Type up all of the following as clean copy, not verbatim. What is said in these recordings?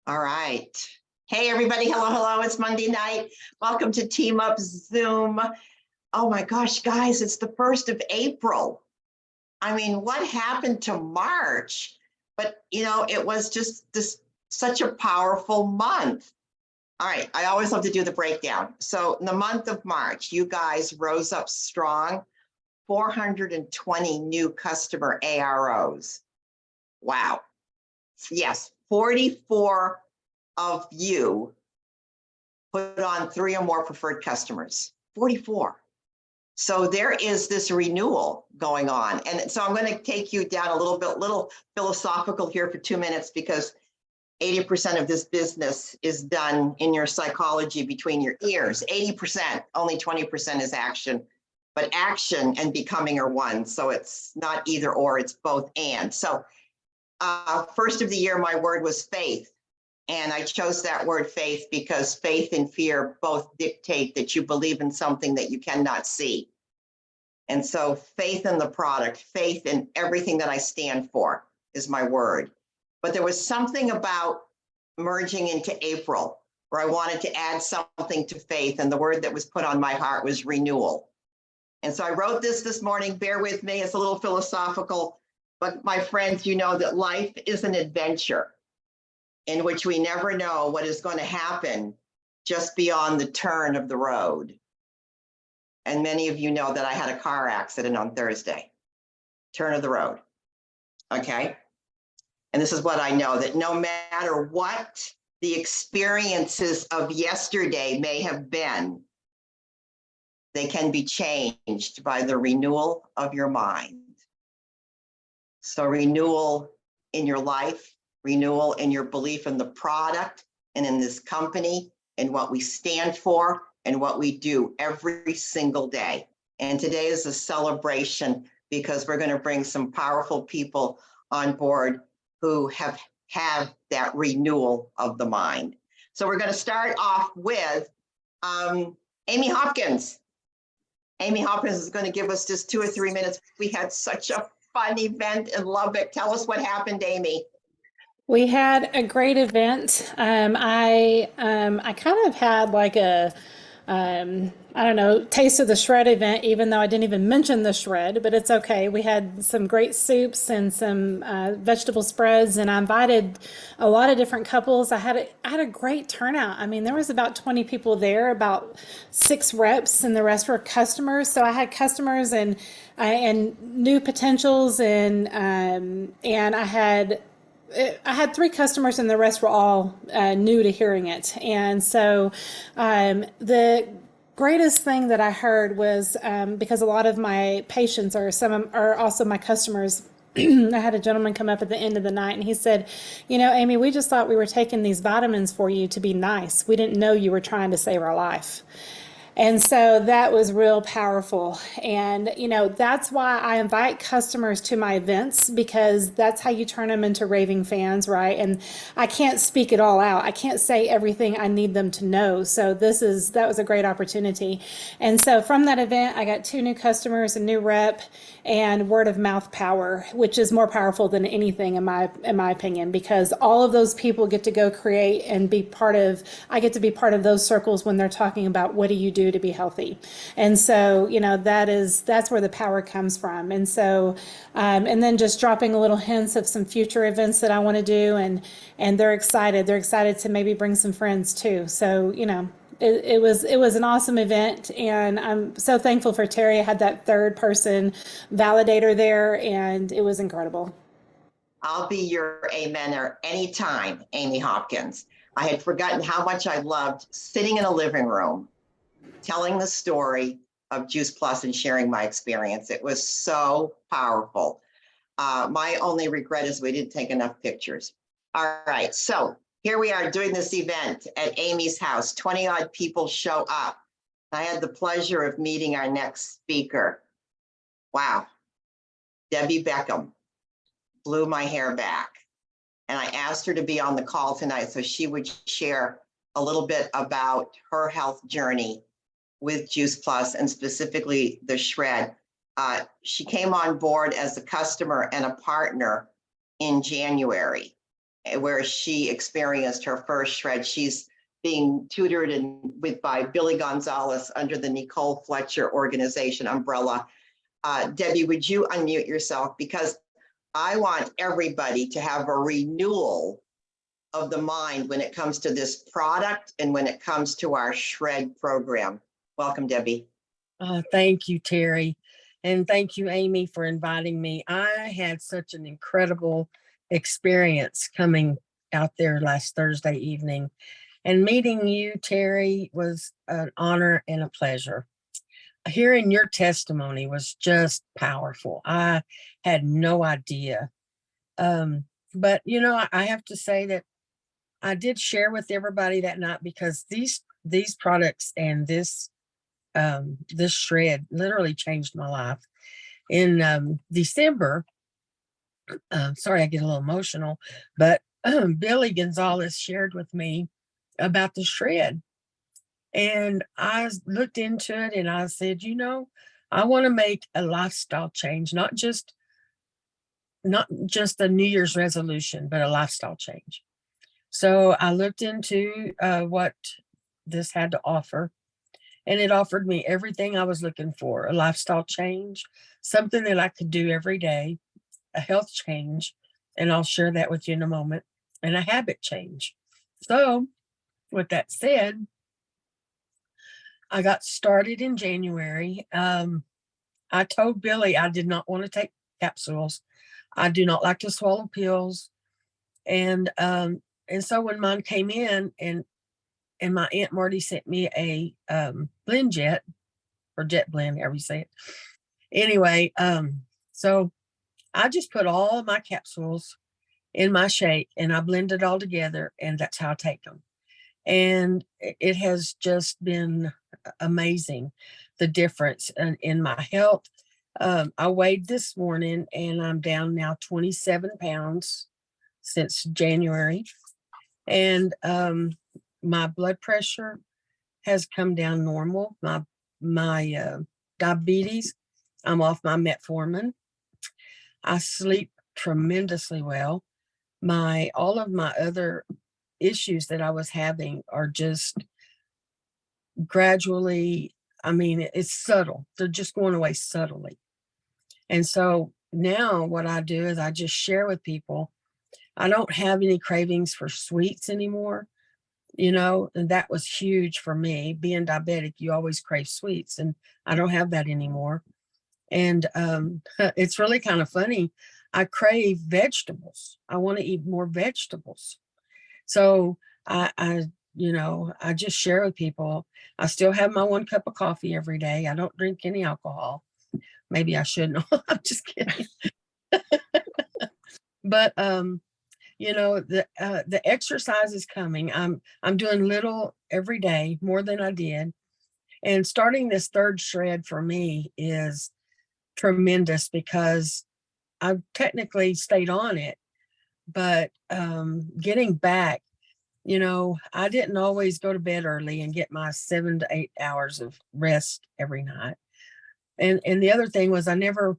All right. Hey, everybody. Hello, hello. It's Monday night. Welcome to Team Up Zoom. Oh my gosh, guys, it's the 1st of April. I mean, what happened to March? But, it was just such a powerful month. All right. I always love to do the breakdown. So in the month of March, you guys rose up strong, 420 new customer AROs. Wow. Yes, 44 of you put on 3 or more preferred customers, 44. So there is this renewal going on. And so I'm going to take you down a little philosophical here for 2 minutes, because 80% of this business is done in your psychology between your ears. 80%, only 20% is action, but action and becoming are one. So it's not either or, it's both and. So first of the year, my word was faith. And I chose that word faith because faith and fear both dictate that you believe in something that you cannot see. And so faith in the product, faith in everything that I stand for is my word. But there was something about merging into April where I wanted to add something to faith. And the word that was put on my heart was renewal. And so I wrote this morning. Bear with me. It's a little philosophical. But my friends, you know that life is an adventure in which we never know what is going to happen just beyond the turn of the road. And many of you know that I had a car accident on Thursday. Turn of the road. Okay. And this is what I know, that no matter what the experiences of yesterday may have been, they can be changed by the renewal of your mind. So renewal in your life, renewal in your belief in the product and in this company and what we stand for and what we do every single day. And today is a celebration because we're going to bring some powerful people on board who have that renewal of the mind. So we're going to start off with Amy Hopkins. Amy Hopkins is going to give us just 2 or 3 minutes. We had such a fun event in Lubbock. Tell us what happened, Amy. We had a great event. I kind of had like a I don't know, taste of the shred event, even though I didn't even mention the shred, but it's okay. We had some great soups and some vegetable spreads, and I invited a lot of different couples. I had a great turnout. I mean, there was about 20 people there, about 6 reps, and the rest were customers. So I had customers and new potentials, and I had 3 customers, and the rest were all new to hearing it. And so the greatest thing that I heard was because a lot of my patients are also my customers. I had a gentleman come up at the end of the night, and he said, Amy, we just thought we were taking these vitamins for you to be nice. We didn't know you were trying to save our life. And so that was real powerful. And, that's why I invite customers to my events, because that's how you turn them into raving fans, right? And I can't speak it all out. I can't say everything I need them to know. So that was a great opportunity. And so from that event, I got 2 new customers, a new rep, and word of mouth power, which is more powerful than anything in my opinion, because all of those people get to go create and I get to be part of those circles when they're talking about what do you do to be healthy. And so, that's where the power comes from. And so, and then just dropping a little hints of some future events that I want to do, and they're excited. They're excited to maybe bring some friends too. So, it was an awesome event, and I'm so thankful for Terry. I had that 3rd person validator there, and it was incredible. I'll be your amener anytime, Amy Hopkins. I had forgotten how much I loved sitting in a living room, telling the story of Juice Plus and sharing my experience. It was so powerful. My only regret is we didn't take enough pictures. All right, so here we are doing this event at Amy's house. 20 odd people show up. I had the pleasure of meeting our next speaker. Wow, Debbie Beckham blew my hair back. And I asked her to be on the call tonight so she would share a little bit about her health journey with Juice Plus, and specifically the shred. She came on board as a customer and a partner in January, where she experienced her first shred. She's being tutored by Billy Gonzalez under the Nicole Fletcher organization umbrella. Debbie, would you unmute yourself? Because I want everybody to have a renewal of the mind when it comes to this product and when it comes to our shred program. Welcome, Debbie. Thank you, Terry. And thank you, Amy, for inviting me. I had such an incredible experience coming out there last Thursday evening. And meeting you, Terry, was an honor and a pleasure. Hearing your testimony was just powerful. I had no idea. But, you know, I have to say that I did share with everybody that night because these products and this shred literally changed my life. In December, sorry, I get a little emotional, but Billy Gonzalez shared with me about the shred. And I looked into it and I said, you know, I want to make a lifestyle change, not just a New Year's resolution, but a lifestyle change. So I looked into what this had to offer, and it offered me everything I was looking for: a lifestyle change, something that I could do every day, a health change, and I'll share that with you in a moment, and a habit change. So with that said, I got started in January. I told Billy I did not want to take capsules. I do not like to swallow pills. And so when mine came in, and my Aunt Marty sent me a blend jet, or jet blend, however you say it. Anyway, so I just put all of my capsules in my shake and I blend it all together, and that's how I take them. And it has just been amazing, the difference in my health. I weighed this morning and I'm down now 27 pounds since January. And my blood pressure has come down normal. My diabetes, I'm off my metformin. I sleep tremendously well. All of my other issues that I was having are just gradually, I mean, it's subtle. They're just going away subtly. And so now what I do is I just share with people. I don't have any cravings for sweets anymore, you know, and that was huge for me. Being diabetic, you always crave sweets, and I don't have that anymore. And it's really kind of funny. I crave vegetables. I want to eat more vegetables. So I just share with people. I still have my 1 cup of coffee every day. I don't drink any alcohol. Maybe I shouldn't. I'm just kidding. But you know, the exercise is coming. I'm doing little every day, more than I did. And starting this third shred for me is tremendous because I've technically stayed on it, but getting back, you know, I didn't always go to bed early and get my 7 to 8 hours of rest every night. And the other thing was I never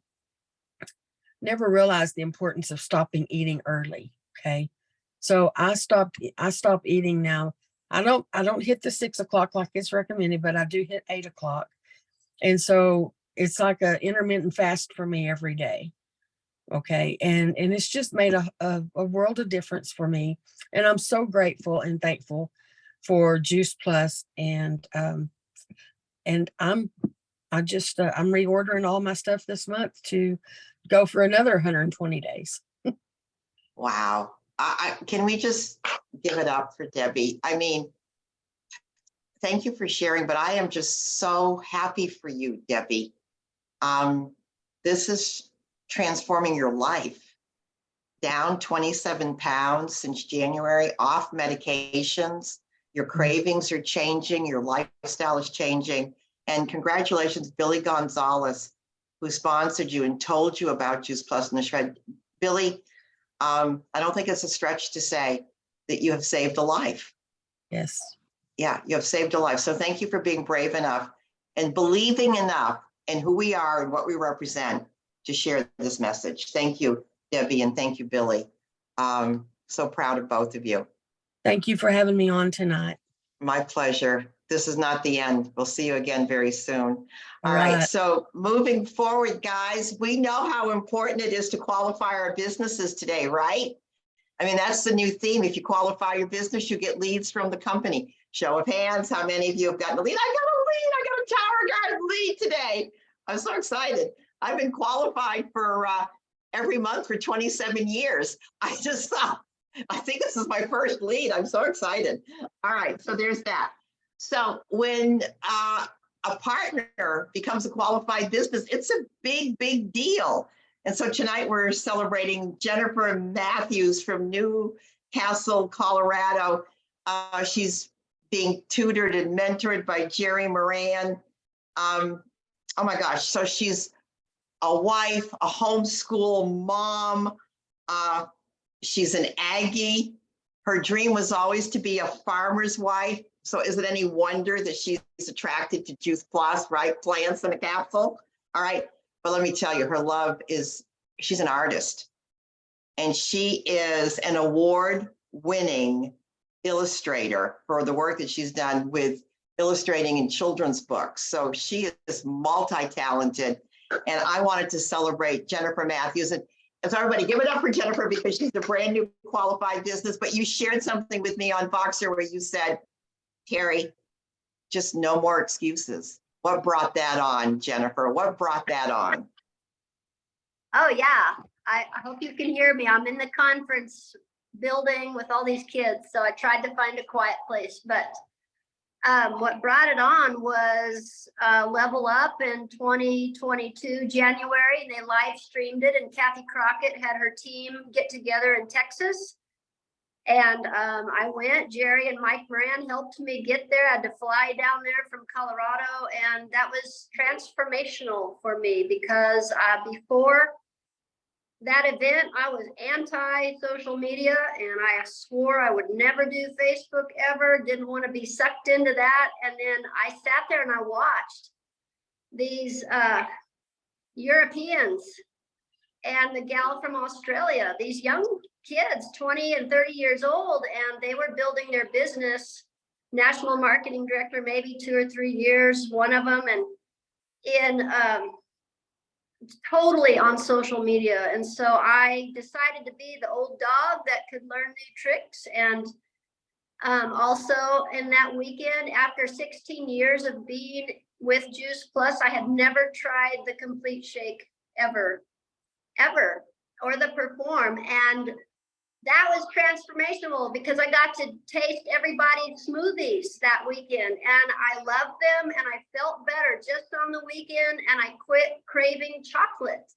realized the importance of stopping eating early. Okay. So I stopped eating now. I don't hit the 6 o'clock like it's recommended, but I do hit 8 o'clock. And so it's like an intermittent fast for me every day. Okay. And it's just made a world of difference for me. And I'm so grateful and thankful for Juice Plus. And I'm reordering all my stuff this month to go for another 120 days. Wow. Can we just give it up for Debbie? I mean, thank you for sharing, but I am just so happy for you, Debbie. This is transforming your life. Down 27 pounds since January, off medications. Your cravings are changing. Your lifestyle is changing. And congratulations, Billy Gonzalez, who sponsored you and told you about Juice Plus and the Shred. Billy, I don't think it's a stretch to say that you have saved a life. Yes. Yeah, you have saved a life. So thank you for being brave enough and believing enough in who we are and what we represent to share this message. Thank you, Debbie, and thank you, Billy. So proud of both of you. Thank you for having me on tonight. My pleasure. This is not the end. We'll see you again very soon. All right. Right. So moving forward, guys, we know how important it is to qualify our businesses today, right? I mean, that's the new theme. If you qualify your business, you get leads from the company. Show of hands, how many of you have gotten a lead? I got a lead. I got a Tower Guide lead today. I'm so excited. I've been qualified for every month for 27 years. I think this is my first lead. I'm so excited. All right, so there's that. So when a partner becomes a qualified business, it's a big, big deal. And so tonight we're celebrating Jennifer Matthews from Newcastle, Colorado. She's being tutored and mentored by Jerry Moran. Oh my gosh, so she's a wife, a homeschool mom. She's an Aggie. Her dream was always to be a farmer's wife. So is it any wonder that she's attracted to Juice Plus, right? Plants in a capsule. All right. But let me tell you, her love is, she's an artist. And she is an award-winning illustrator for the work that she's done with illustrating in children's books. So she is multi-talented. And I wanted to celebrate Jennifer Matthews. And so everybody give it up for Jennifer because she's a brand new qualified business. But you shared something with me on Voxer where you said, Terry, just no more excuses. What brought that on, Jennifer? What brought that on? Oh, yeah. I hope you can hear me. I'm in the conference building with all these kids, so I tried to find a quiet place. But what brought it on was Level Up in 2022, January. They live streamed it, and Kathy Crockett had her team get together in Texas. And I went. Jerry and Mike Moran helped me get there. I had to fly down there from Colorado, and that was transformational for me because before that event, I was anti-social media, and I swore I would never do Facebook ever, didn't want to be sucked into that. And then I sat there and I watched these Europeans and the gal from Australia, these young kids, 20 and 30 years old, and they were building their business, national marketing director, maybe 2 or 3 years, one of them, and in totally on social media. And so I decided to be the old dog that could learn new tricks. And also in that weekend, after 16 years of being with Juice Plus, I had never tried the complete shake ever, or the perform. And that was transformational because I got to taste everybody's smoothies that weekend, and I loved them, and I felt better just on the weekend, and I quit craving chocolate.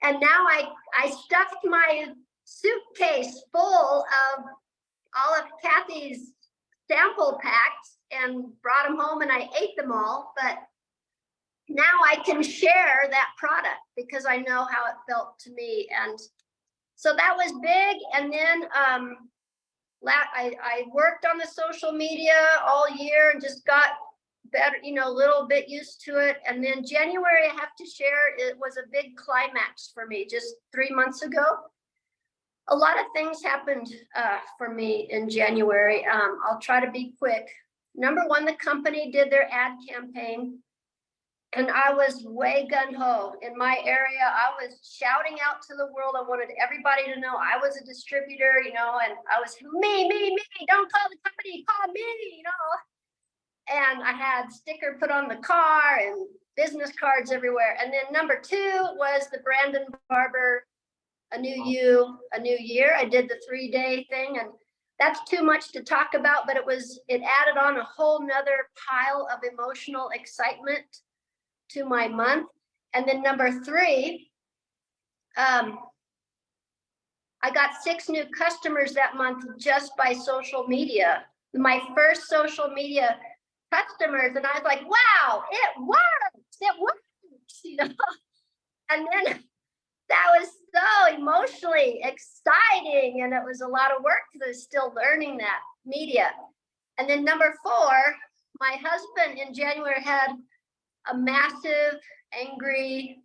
And now I stuffed my suitcase full of all of Kathy's sample packs and brought them home, and I ate them all. But now I can share that product because I know how it felt to me. And so that was big. And then I worked on the social media all year and just got better, a little bit used to it. And then January, I have to share, it was a big climax for me just 3 months ago. A lot of things happened for me in January. I'll try to be quick. Number one, the company did their ad campaign. And I was way gung-ho in my area. I was shouting out to the world. I wanted everybody to know I was a distributor, and I was me, don't call the company, call me, And I had sticker put on the car and business cards everywhere. And then number two was the Brandon Barber, A New You, A New Year. I did the 3-day thing, and that's too much to talk about, but it added on a whole nother pile of emotional excitement to my month. And then number three, I got 6 new customers that month just by social media. My first social media customers, and I was like, wow, it works, And then that was so emotionally exciting, and it was a lot of work because I was still learning that media. And then number 4, my husband in January had a massive angry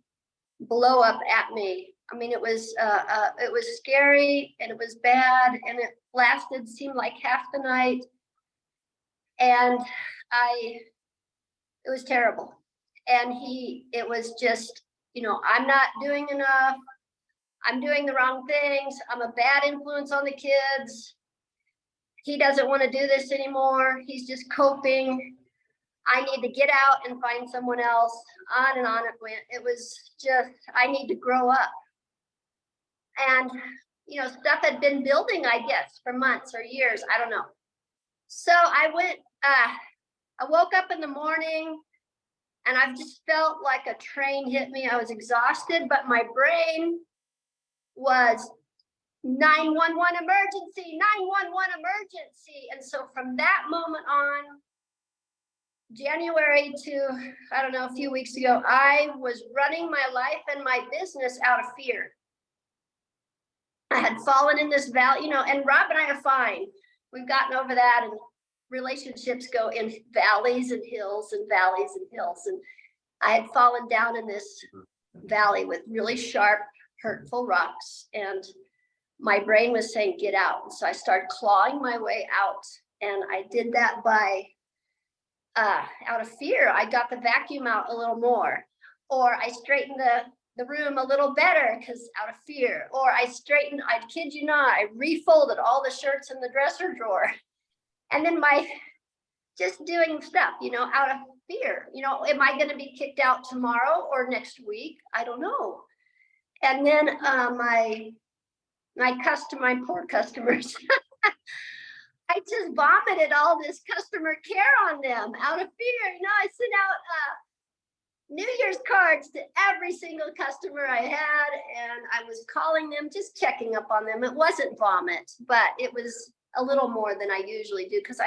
blow up at me. I mean, it was scary and it was bad and it lasted, seemed like half the night. And it was terrible. And it was just, I'm not doing enough. I'm doing the wrong things. I'm a bad influence on the kids. He doesn't want to do this anymore. He's just coping. I need to get out and find someone else. On and on it went. It was just, I need to grow up. And, stuff had been building, I guess, for months or years. I don't know. So I woke up in the morning and I've just felt like a train hit me. I was exhausted, but my brain was 911 emergency, 911 emergency. And so from that moment on, January to, I don't know, a few weeks ago, I was running my life and my business out of fear. I had fallen in this valley, and Rob and I are fine. We've gotten over that, and relationships go in valleys and hills and valleys and hills. And I had fallen down in this valley with really sharp, hurtful rocks, and my brain was saying, get out. And so I started clawing my way out, and I did that by out of fear. I got the vacuum out a little more, or I straightened the room a little better because out of fear, or I kid you not, I refolded all the shirts in the dresser drawer. And then just doing stuff, out of fear, am I going to be kicked out tomorrow or next week? I don't know. And then my poor customers, I just vomited all this customer care on them out of fear. I sent out New Year's cards to every single customer I had, and I was calling them, just checking up on them. It wasn't vomit, but it was a little more than I usually do, because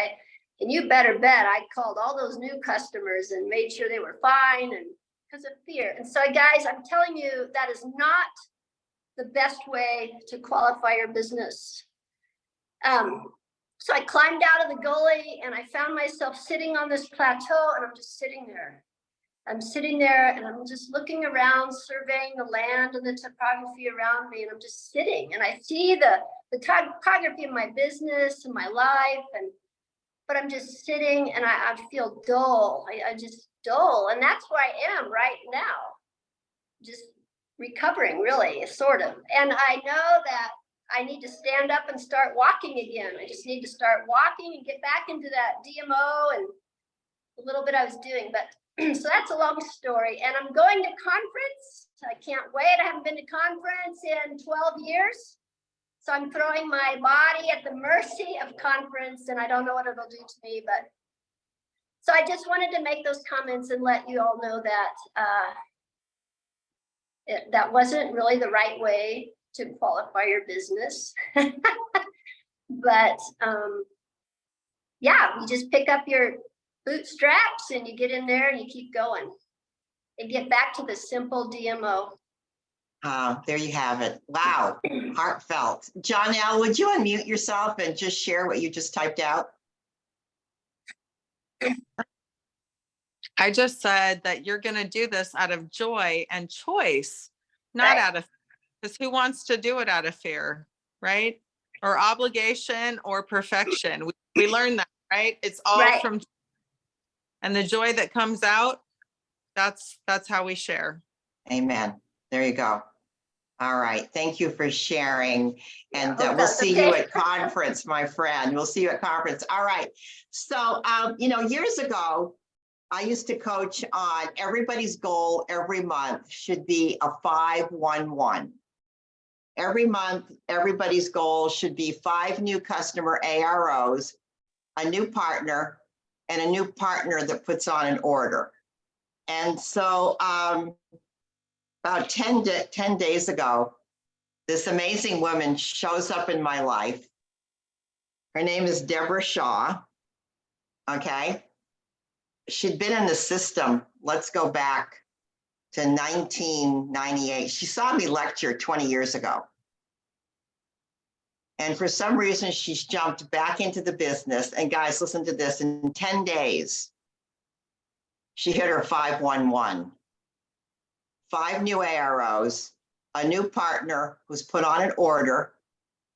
and you better bet I called all those new customers and made sure they were fine, and because of fear. And so, guys, I'm telling you, that is not the best way to qualify your business. So I climbed out of the gully and I found myself sitting on this plateau, and I'm just sitting there. I'm sitting there and I'm just looking around, surveying the land and the topography around me. And I'm just sitting and I see the topography of my business and my life. But I'm just sitting and I feel dull. I just dull. And that's where I am right now. Just recovering, really, sort of. And I know that I need to stand up and start walking again. I just need to start walking and get back into that DMO and a little bit I was doing. But so that's a long story. And I'm going to conference. I can't wait. I haven't been to conference in 12 years. So I'm throwing my body at the mercy of conference, and I don't know what it'll do to me. But so I just wanted to make those comments and let you all know that that wasn't really the right way to qualify your business. But yeah, you just pick up your bootstraps and you get in there and you keep going and get back to the simple DMO. There you have it. Wow, heartfelt. Jonelle, would you unmute yourself and just share what you just typed out? I just said that you're going to do this out of joy and choice, not Right. out of, because who wants to do it out of fear, right? Or obligation or perfection. We learned that, right? It's all Right. from, and the joy that comes out, that's how we share. Amen. There you go. All right. Thank you for sharing. And Yeah, we'll see you okay. at conference, my friend. We'll see you at conference. All right. So, years ago, I used to coach on everybody's goal every month should be a 5-1-1. Every month, everybody's goal should be 5 new customer AROs, a new partner, and a new partner that puts on an order. And so about 10 days ago, this amazing woman shows up in my life. Her name is Deborah Shaw. Okay. She'd been in the system. Let's go back to 1998. She saw me lecture 20 years ago. And for some reason, she's jumped back into the business. And guys, listen to this. In 10 days, she hit her 5-1-1. 5 new AROs, a new partner who's put on an order.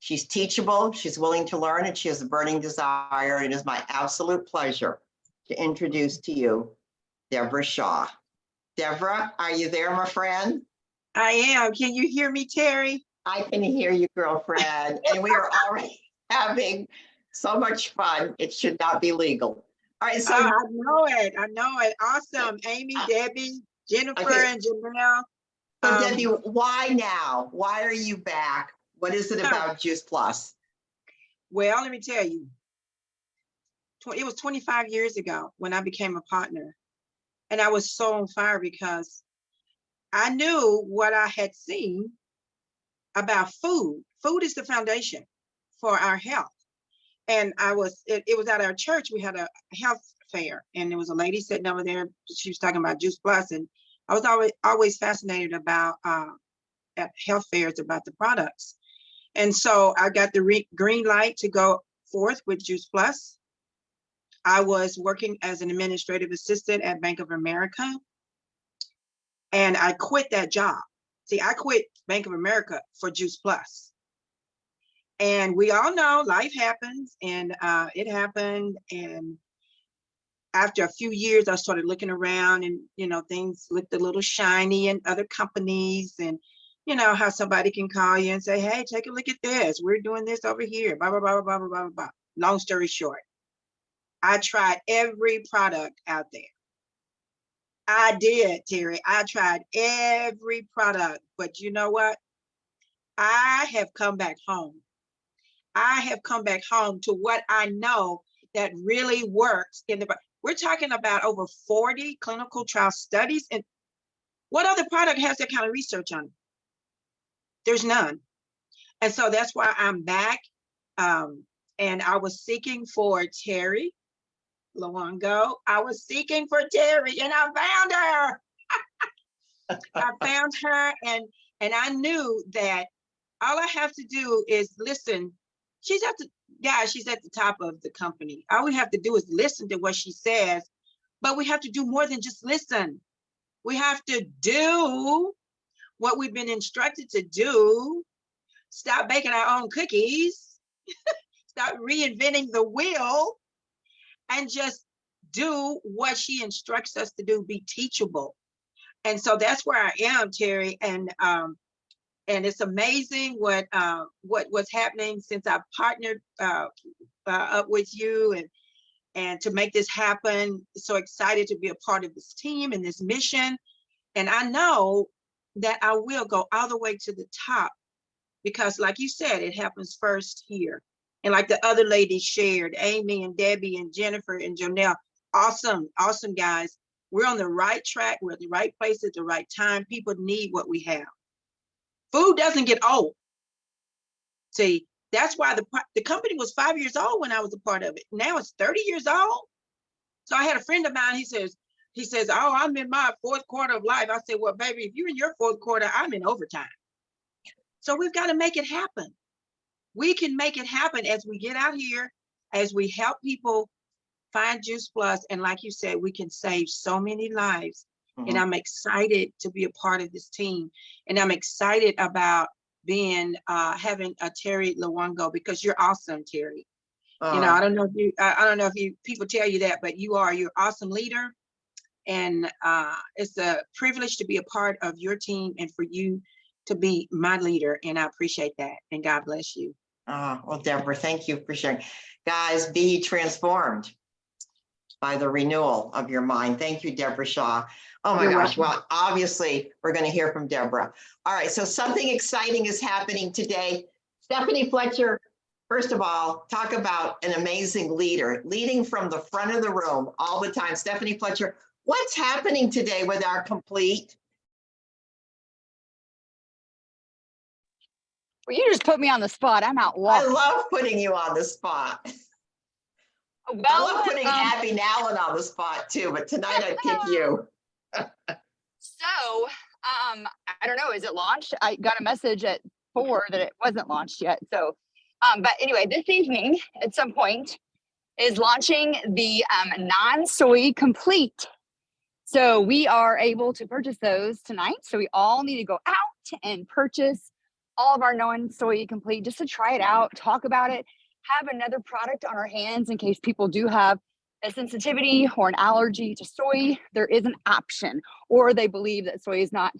She's teachable, she's willing to learn, and she has a burning desire. And it is my absolute pleasure to introduce to you Deborah Shaw. Deborah, are you there, my friend? I am. Can you hear me, Terry? I can hear you, girlfriend, and we are already having so much fun. It should not be legal. All right, so I know it. I know it. Awesome. Amy, Debbie, Jennifer, okay. and Janelle. So Debbie, why now? Why are you back? What is it about Juice Plus? Well, let me tell you. It was 25 years ago when I became a partner. And I was so on fire because I knew what I had seen about food. Food is the foundation for our health. And it was at our church, we had a health fair, and there was a lady sitting over there. She was talking about Juice Plus, and I was always fascinated about at health fairs about the products. And so I got the green light to go forth with Juice Plus. I was working as an administrative assistant at Bank of America, and I quit that job. See, I quit Bank of America for Juice Plus. And we all know life happens, and it happened. And after a few years, I started looking around, and things looked a little shiny in other companies. And how somebody can call you and say, "Hey, take a look at this. We're doing this over here." Blah blah blah blah blah blah blah. Long story short, I tried every product out there. I did, Terry. I tried every product, but you know what? I have come back home. I have come back home to what I know that really works we're talking about over 40 clinical trial studies. And what other product has that kind of research on it? There's none. And so that's why I'm back. And I was seeking for Terry Luongo. I was seeking for Terry, and I found her. I found her, and I knew that all I have to do is listen. She's at the top of the company. All we have to do is listen to what she says, but we have to do more than just listen. We have to do what we've been instructed to do. Stop baking our own cookies. Stop reinventing the wheel, and just do what she instructs us to do. Be teachable. And so that's where I am, Terry. And it's amazing what's happening since I partnered up with you and to make this happen. So excited to be a part of this team and this mission. And I know that I will go all the way to the top, because like you said, it happens first here. And like the other ladies shared, Amy and Debbie and Jennifer and Janelle, awesome guys. We're on the right track. We're at the right place at the right time. People need what we have. Food doesn't get old. See, that's why the company was 5 years old when I was a part of it. Now it's 30 years old. So I had a friend of mine, he says, "Oh, I'm in my fourth quarter of life." I said, "Well, baby, if you're in your fourth quarter, I'm in overtime." So we've got to make it happen. We can make it happen as we get out here, as we help people find Juice Plus. And like you said, we can save so many lives. And I'm excited to be a part of this team. And I'm excited about having a Terry Luongo, because you're awesome, Terry. I don't know if you people tell you that, but you're an awesome leader. And it's a privilege to be a part of your team and for you to be my leader. And I appreciate that. And God bless you. Well, Deborah, thank you for sharing. Guys, be transformed by the renewal of your mind. Thank you, Deborah Shaw. Oh my gosh. Well, obviously we're going to hear from Deborah. All right. So something exciting is happening today. Stephanie Fletcher, first of all, talk about an amazing leader, leading from the front of the room all the time. Stephanie Fletcher, what's happening today with our complete? Well, you just put me on the spot. I'm out walking. I love putting you on the spot. Well, I love putting Abby Nallen on the spot too, but tonight I pick you. So, I don't know, is it launched? I got a message at 4 that it wasn't launched yet. So, but anyway, this evening at some point is launching the non-soy complete. So we are able to purchase those tonight. So we all need to go out and purchase all of our non-soy complete just to try it out, talk about it, have another product on our hands in case people do have a sensitivity or an allergy to soy. There is an option, or they believe that soy is not,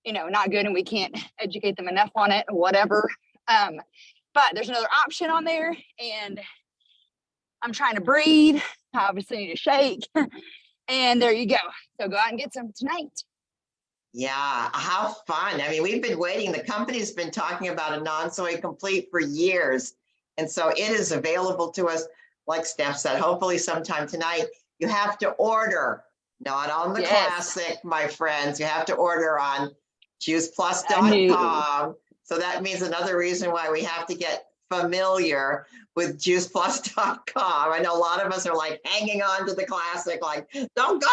not good and we can't educate them enough on it or whatever. But there's another option on there, and I'm trying to breathe. I obviously need to shake. And there you go. So go out and get some tonight. Yeah, how fun. I mean, we've been waiting. The company's been talking about a non-soy complete for years. And so it is available to us, like Steph said, hopefully sometime tonight. You have to order, not on the Yes. classic, my friends. You have to order on I knew. juiceplus.com. So that means another reason why we have to get familiar with juiceplus.com. I know a lot of us are like hanging on to the classic, like, don't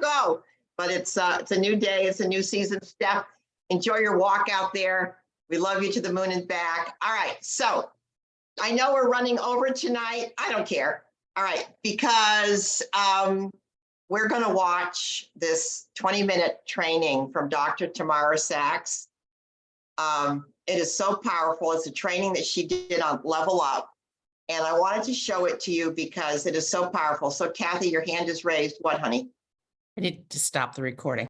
go. But it's a new day. It's a new season. Steph, enjoy your walk out there. We love you to the moon and back. All right. So I know we're running over tonight. I don't care. All right. Because we're going to watch this 20-minute training from Dr. Tamara Sachs. It is so powerful. It's a training that she did on Level Up. And I wanted to show it to you because it is so powerful. So Kathy, your hand is raised. What, honey? I need to stop the recording.